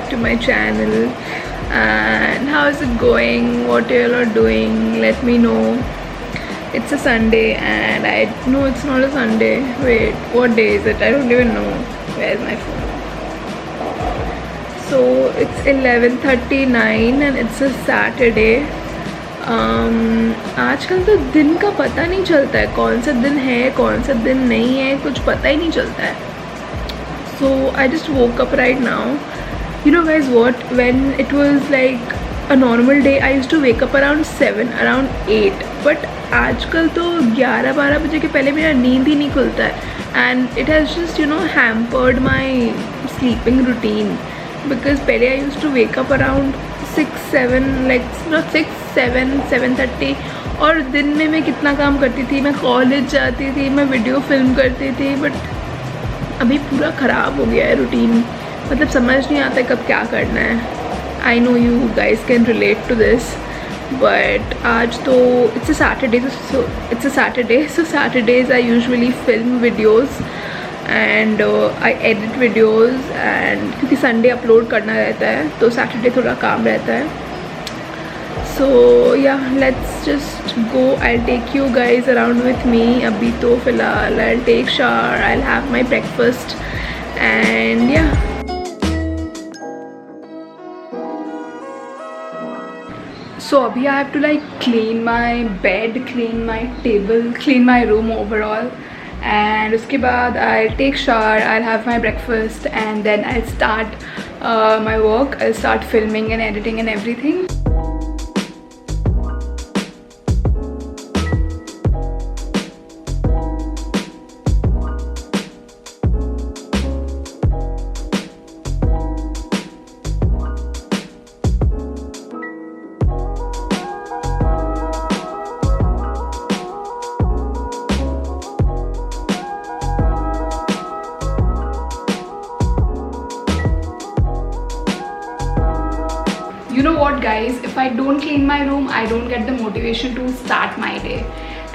back to my channel. And how is it going? What you all are doing? Let me know. It's a Sunday and I know it's not a Sunday. Wait, what day is it? I don't even know. Where's my phone? So it's 11:39 and it's a Saturday. आजकल तो दिन का पता नहीं चलता है, कौन सा दिन है कौन सा दिन नहीं है, कुछ पता ही नहीं चलता है. So I just woke up right now. You know guys what, when it was like a normal day I used to wake up around 7, around 8, but आजकल तो 11-12 बजे के पहले मेरा नींद ही नहीं खुलता है. And it has just hampered my sleeping routine, because पहले I used to wake up around 6-7, like not 6-7, 7:30. और दिन में मैं कितना काम करती थी, मैं कॉलेज जाती थी, मैं वीडियो फिल्म करती थी, बट अभी पूरा ख़राब हो गया है रूटीन. मतलब समझ नहीं आता कब क्या करना है. I know you guys can relate to this, but आज तो it's a Saturday, so Saturdays I usually film videos and I edit videos, and क्योंकि संडे अपलोड करना रहता है तो सैटरडे थोड़ा काम रहता है. So yeah, let's just go. I'll take you guys around with me. अभी तो फिलहाल I'll take shower, I'll have my breakfast, and yeah. So अभी I have to like clean my bed, clean my table, clean my room overall, and उसके बाद I'll take shower, I'll have my breakfast, and then I'll start my work. I'll start filming and editing and everything. You know what guys, if I don't clean my room I don't get the motivation to start my day,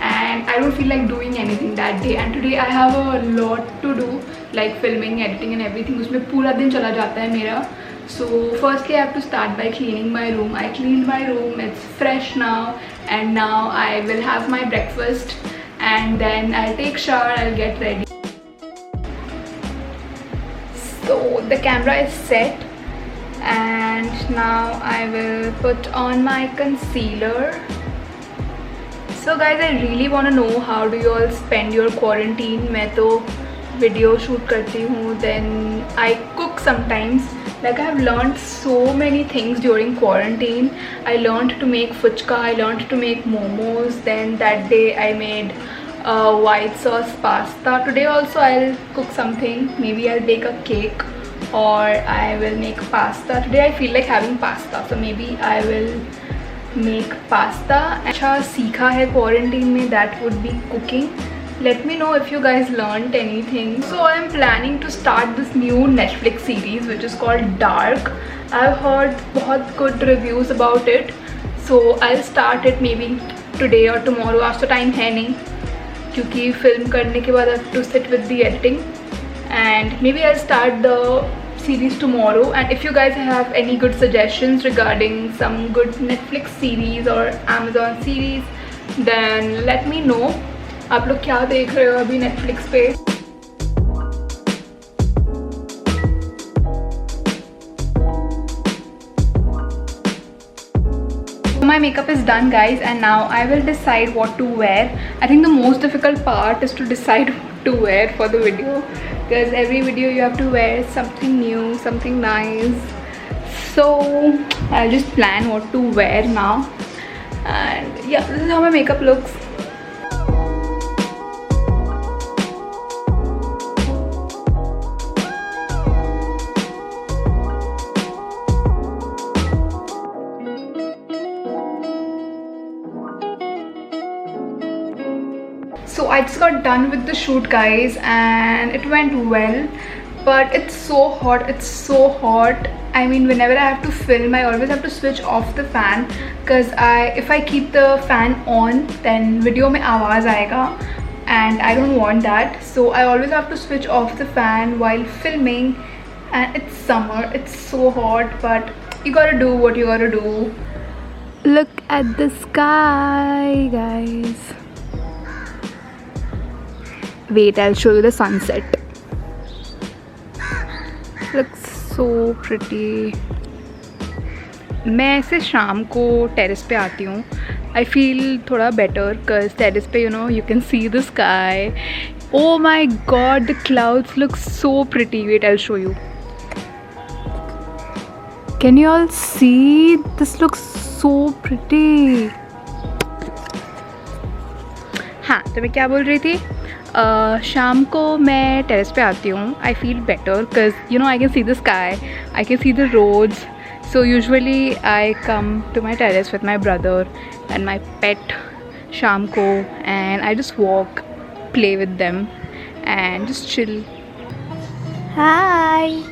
and I don't feel like doing anything that day. And today I have a lot to do, like filming, editing and everything. उसमें पूरा दिन चला जाता है मेरा. So firstly I have to start by cleaning my room. I cleaned my room, it's fresh now, and now I will have my breakfast, and then I'll take shower, I'll get ready. So the camera is set, and now I will put on my concealer. So guys, I really want to know how do you all spend your quarantine. मैं तो video shoot करती हूँ, then I cook sometimes. Like I have learned so many things during quarantine. I learned to make fuchka, I learned to make momos, then that day I made white sauce pasta. Today also I'll cook something, maybe I'll bake a cake or I will make pasta. Today I feel like having pasta, so maybe I will make pasta. अच्छा सीखा है quarantine में, that would be cooking. Let me know if you guys learned anything. So I am planning to start this new Netflix series which is called Dark. I've heard बहुत good reviews about it, so I'll start it maybe today or tomorrow. आज तो time है नहीं क्योंकि film करने के बाद I have to sit with the editing, and maybe I'll start the series tomorrow. And if you guys have any good suggestions regarding some good Netflix series or Amazon series, then let me know. आप लोग क्या देख रहे हो अभी Netflix पे? My makeup is done guys, and now I will decide what to wear. I think the most difficult part is to decide what to wear for the video, because every video you have to wear something new, something nice. So I'll just plan what to wear now, and yeah, this is how my makeup looks. So I just got done with the shoot guys, and it went well, but it's so hot. I mean, whenever I have to film I always have to switch off the fan, because if I keep the fan on then video में आवाज़ आएगा, and I don't want that. So I always have to switch off the fan while filming, and it's summer, it's so hot, but you gotta do what you gotta do. Look at the sky, guys. Wait, I'll show you the sunset. Looks so pretty. मैं ऐसे शाम को terrace पे आती हूँ. I feel थोड़ा better because terrace पे you can see the sky. Oh my god, the clouds look so pretty. Wait, I'll show you. Can you all see? This looks so pretty. हाँ, तो मैं क्या बोल रही थी? शाम को मैं टेरेस पे आती हूँ. I feel better because I can see the sky, I can see the roads. So usually I come to my terrace with my brother and my pet शाम को, and I just walk, play with them and just chill. Hi.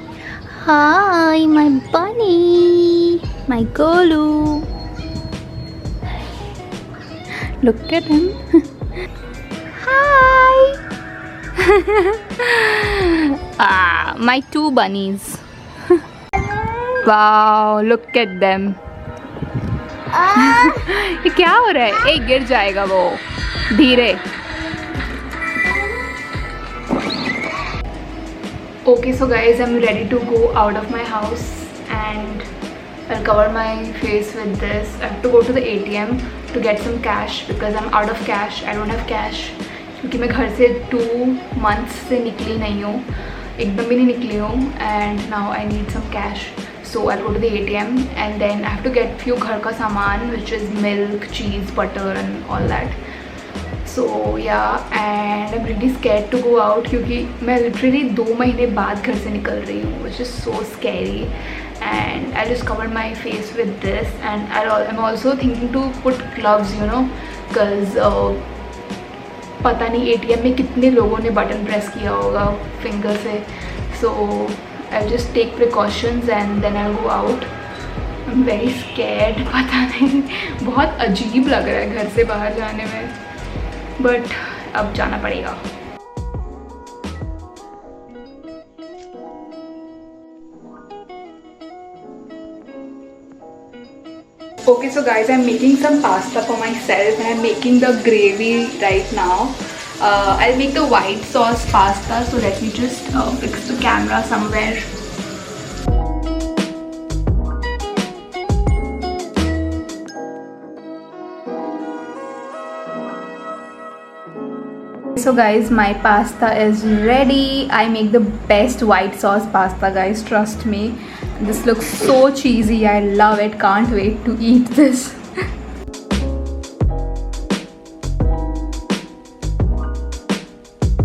Hi, my bunny, my Golu. Look at him. Hi. My two bunnies. Wow, look at them. ये क्या हो रहा है? एक गिर जाएगा वो. धीरे. Okay, so guys, I'm ready to go out of my house and I'll cover my face with this. I have to go to the ATM to get some cash because I'm out of cash. I don't have cash क्योंकि मैं घर से 2 months से निकली नहीं हूँ, एकदम भी नहीं निकली हूँ, and now I need some cash. So I'll go to the ATM and then I have to get few घर का सामान which is milk, cheese, butter and all that. So yeah, and I'm really scared to go out क्योंकि मैं literally 2 महीने बाद घर से निकल रही हूँ, which is so scary. And I'll just cover my face with this and I'm also thinking to put gloves, because पता नहीं ATM में कितने लोगों ने बटन प्रेस किया होगा फिंगर से. So I'll just take precautions and then I'll go out. I'm very scared. पता नहीं, बहुत अजीब लग रहा है घर से बाहर जाने में, but अब जाना पड़ेगा. Okay, so guys, I'm making some pasta for myself and I'm making the gravy right now. I'll make the white sauce pasta, so let me just fix the camera somewhere. So guys, my pasta is ready. I make the best white sauce pasta, guys, trust me. This looks so cheesy. I love it. Can't wait to eat this.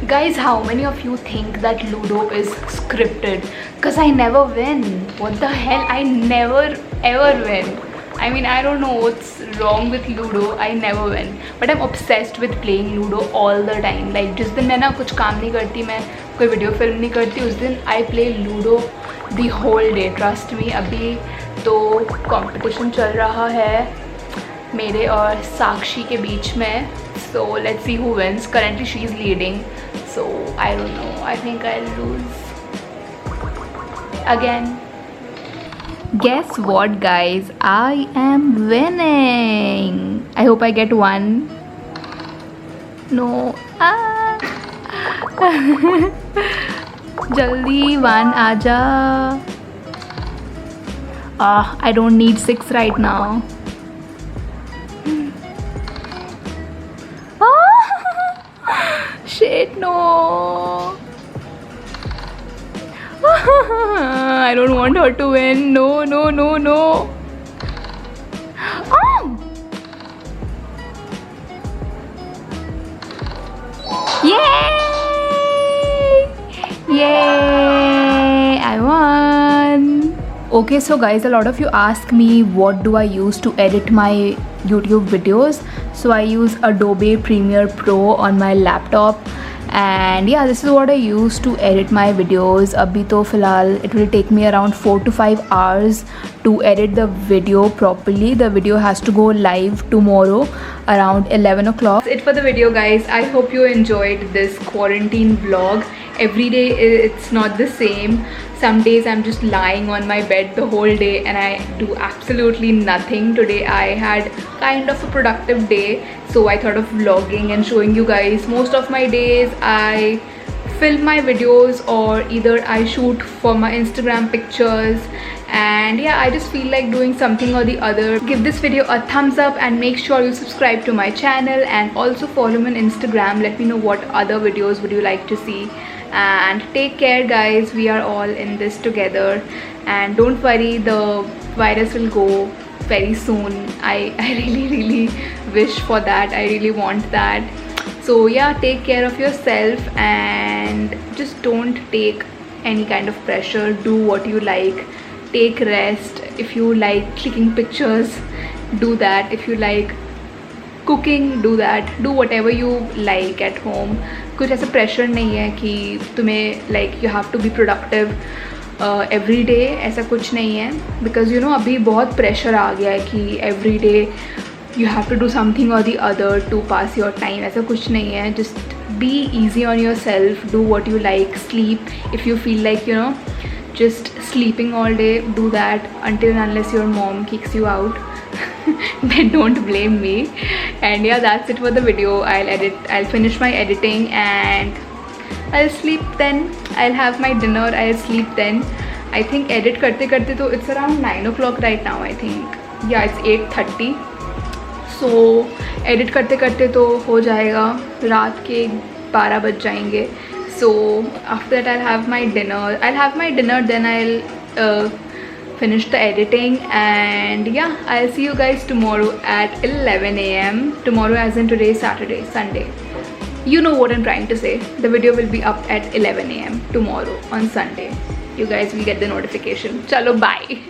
Guys, how many of you think that Ludo is scripted? Because I never win. What the hell? I never ever win. I mean, I don't know what's wrong with Ludo. I never win. But I'm obsessed with playing Ludo all the time. Like, जिस दिन मैं ना कुछ काम नहीं करती, मैं कोई वीडियो फिल्म नहीं करती, उस दिन I play Ludo the whole day. Trust me. अभी तो competition चल रहा है मेरे और साक्षी के बीच में. So let's see who wins. Currently she is leading. So I don't know. I think I'll lose again. Guess what, guys? I am winning. I hope I get 1. No. Jaldi 1 aaja. I don't need 6 right now. Shit, no. I don't want her to win. No, no, no, no. Oh! Yay! Yay! I won. Okay, so guys, a lot of you ask me what do I use to edit my YouTube videos. So I use Adobe Premiere Pro on my laptop. And yeah, this is what I use to edit my videos. Abhi to filhal it will take me around 4 to 5 hours to edit the video properly. The video has to go live tomorrow around 11 o'clock. That's it for the video, guys. I hope you enjoyed this quarantine vlog. every day it's not the same. Some days I'm just lying on my bed the whole day and I do absolutely nothing. Today I had kind of a productive day, so I thought of vlogging and showing you guys. Most of my days I film my videos, or either I shoot for my Instagram pictures, and yeah, I just feel like doing something or the other. Give this video a thumbs up and make sure you subscribe to my channel, and also follow me on Instagram. Let me know what other videos would you like to see, and take care guys. We are all in this together, and don't worry, the virus will go very soon. I really wish for that. I really want that. So yeah, take care of yourself and just don't take any kind of pressure. Do what you like, take rest. If you like clicking pictures, do that. If you like cooking, do that. Do whatever you like at home. कुछ ऐसा pressure नहीं है कि तुम्हें like you have to be productive every day. ऐसा कुछ नहीं है, because you know अभी बहुत pressure आ गया है कि every day you have to do something or the other to pass your time. ऐसा कुछ नहीं है. Just be easy on yourself. Do what you like. Sleep if you feel like, you know, just sleeping all day. Do that until and unless your mom kicks you out. Then don't blame me. And yeah, that's it for the video. I'll finish my editing and I'll sleep then. I'll have my dinner. I'll sleep then. I think edit करते करते तो it's around 9 o'clock right now. I think yeah, it's 8:30. So edit करते करते तो हो जाएगा रात के 12 बज जाएंगे. So after that I'll have my dinner. Then I'll finish the editing, and yeah, I'll see you guys tomorrow at 11 AM. Tomorrow as in today, Saturday, Sunday. You know what I'm trying to say. The video will be up at 11 AM tomorrow on Sunday. You guys will get the notification. Chalo, bye.